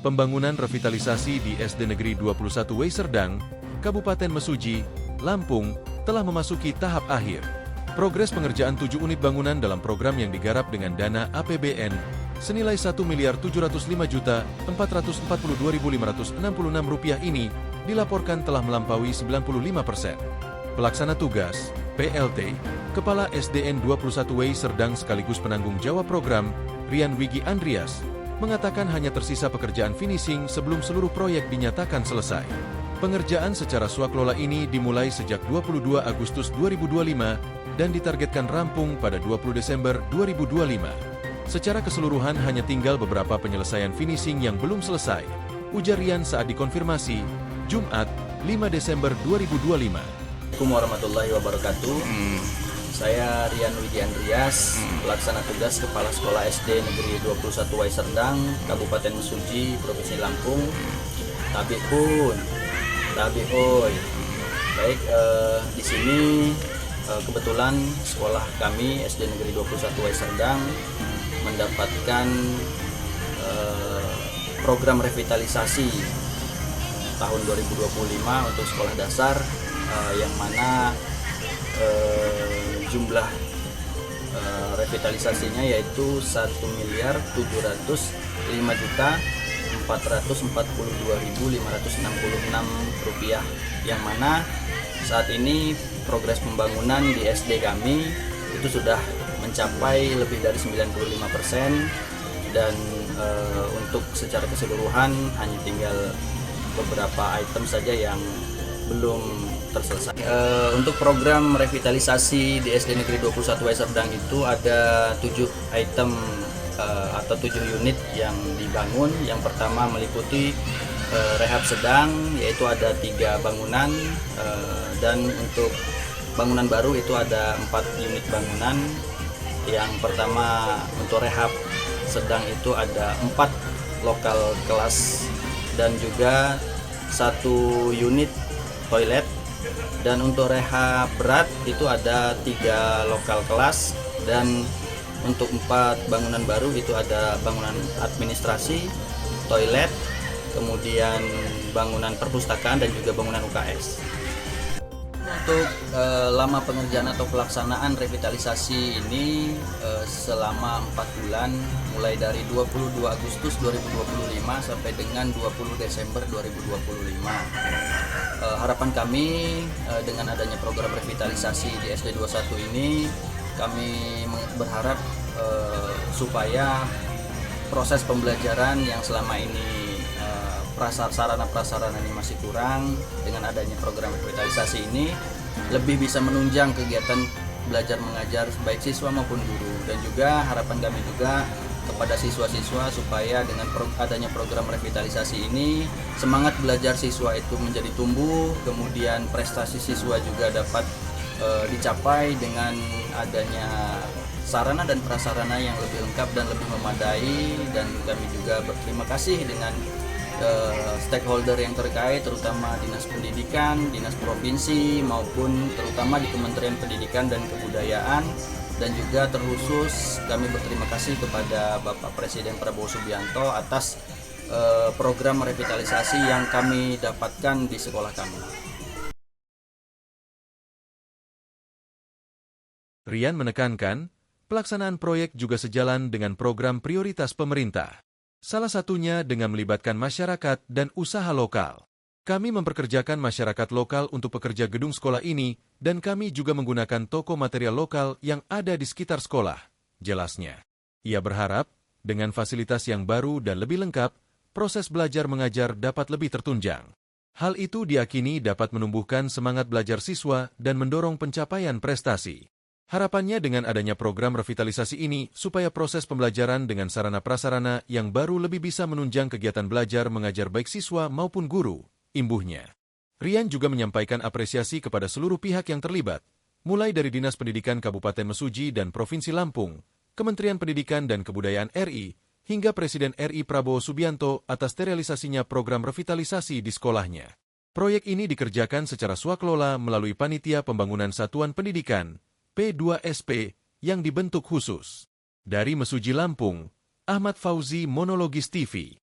Pembangunan revitalisasi di SD Negeri 21 Wei Serdang, Kabupaten Mesuji, Lampung, telah memasuki tahap akhir. Progres pengerjaan 7 unit bangunan dalam program yang digarap dengan dana APBN senilai Rp1.705.442.566 ini dilaporkan telah melampaui 95%. Pelaksana tugas, PLT, Kepala SDN 21 Wei Serdang sekaligus penanggung jawab program, Rian Wigi Andrias, mengatakan hanya tersisa pekerjaan finishing sebelum seluruh proyek dinyatakan selesai. Pengerjaan secara swakelola ini dimulai sejak 22 Agustus 2025 dan ditargetkan rampung pada 20 Desember 2025. Secara keseluruhan hanya tinggal beberapa penyelesaian finishing yang belum selesai, ujar Rian saat dikonfirmasi, Jumat, 5 Desember 2025. Assalamualaikum warahmatullahi wabarakatuh. Saya Rian Widi Andrias, pelaksana tugas Kepala Sekolah SD Negeri 21 Wai Serdang, Kabupaten Mesuji, Provinsi Lampung. Tabi pun, tabi oi. Baik, di sini kebetulan sekolah kami SD Negeri 21 Wai Serdang mendapatkan program revitalisasi tahun 2025 untuk sekolah dasar, yang mana jumlah revitalisasinya yaitu Rp1.705.442.566, yang mana saat ini progres pembangunan di SD kami itu sudah mencapai lebih dari 95%, dan untuk secara keseluruhan hanya tinggal beberapa item saja yang belum terselesai. Untuk program revitalisasi di SD Negeri 21 Wai Serdang itu ada 7 item atau 7 unit yang dibangun. Yang pertama meliputi rehab sedang, yaitu ada 3 bangunan, dan untuk bangunan baru itu ada 4 unit bangunan. Yang pertama untuk rehab sedang itu ada 4 lokal kelas dan juga 1 unit toilet, dan untuk rehab berat itu ada 3 lokal kelas, dan untuk 4 bangunan baru itu ada bangunan administrasi, toilet, kemudian bangunan perpustakaan dan juga bangunan UKS. Untuk lama pengerjaan atau pelaksanaan revitalisasi ini selama 4 bulan, mulai dari 22 Agustus 2025 sampai dengan 20 Desember 2025. Harapan kami dengan adanya program revitalisasi di SD 21 ini, kami berharap supaya proses pembelajaran yang selama ini sarana prasarananya masih kurang, dengan adanya program revitalisasi ini lebih bisa menunjang kegiatan belajar mengajar baik siswa maupun guru. Dan juga harapan kami juga kepada siswa-siswa supaya dengan adanya program revitalisasi ini semangat belajar siswa itu menjadi tumbuh, kemudian prestasi siswa juga dapat dicapai dengan adanya sarana dan prasarana yang lebih lengkap dan lebih memadai. Dan kami juga berterima kasih dengan stakeholder yang terkait, terutama Dinas Pendidikan, Dinas Provinsi, maupun terutama di Kementerian Pendidikan dan Kebudayaan. Dan juga terkhusus kami berterima kasih kepada Bapak Presiden Prabowo Subianto atas program revitalisasi yang kami dapatkan di sekolah kami. Rian menekankan, pelaksanaan proyek juga sejalan dengan program prioritas pemerintah. Salah satunya dengan melibatkan masyarakat dan usaha lokal. Kami memperkerjakan masyarakat lokal untuk pekerja gedung sekolah ini, dan kami juga menggunakan toko material lokal yang ada di sekitar sekolah, jelasnya. Ia berharap, dengan fasilitas yang baru dan lebih lengkap, proses belajar mengajar dapat lebih tertunjang. Hal itu diakini dapat menumbuhkan semangat belajar siswa dan mendorong pencapaian prestasi. Harapannya dengan adanya program revitalisasi ini, supaya proses pembelajaran dengan sarana prasarana yang baru lebih bisa menunjang kegiatan belajar mengajar baik siswa maupun guru, imbuhnya. Rian juga menyampaikan apresiasi kepada seluruh pihak yang terlibat, mulai dari Dinas Pendidikan Kabupaten Mesuji dan Provinsi Lampung, Kementerian Pendidikan dan Kebudayaan RI, hingga Presiden RI Prabowo Subianto atas realisasinya program revitalisasi di sekolahnya. Proyek ini dikerjakan secara swakelola melalui Panitia Pembangunan Satuan Pendidikan, P2SP, yang dibentuk khusus. Dari Mesuji Lampung, Ahmad Fauzi, Monologis TV.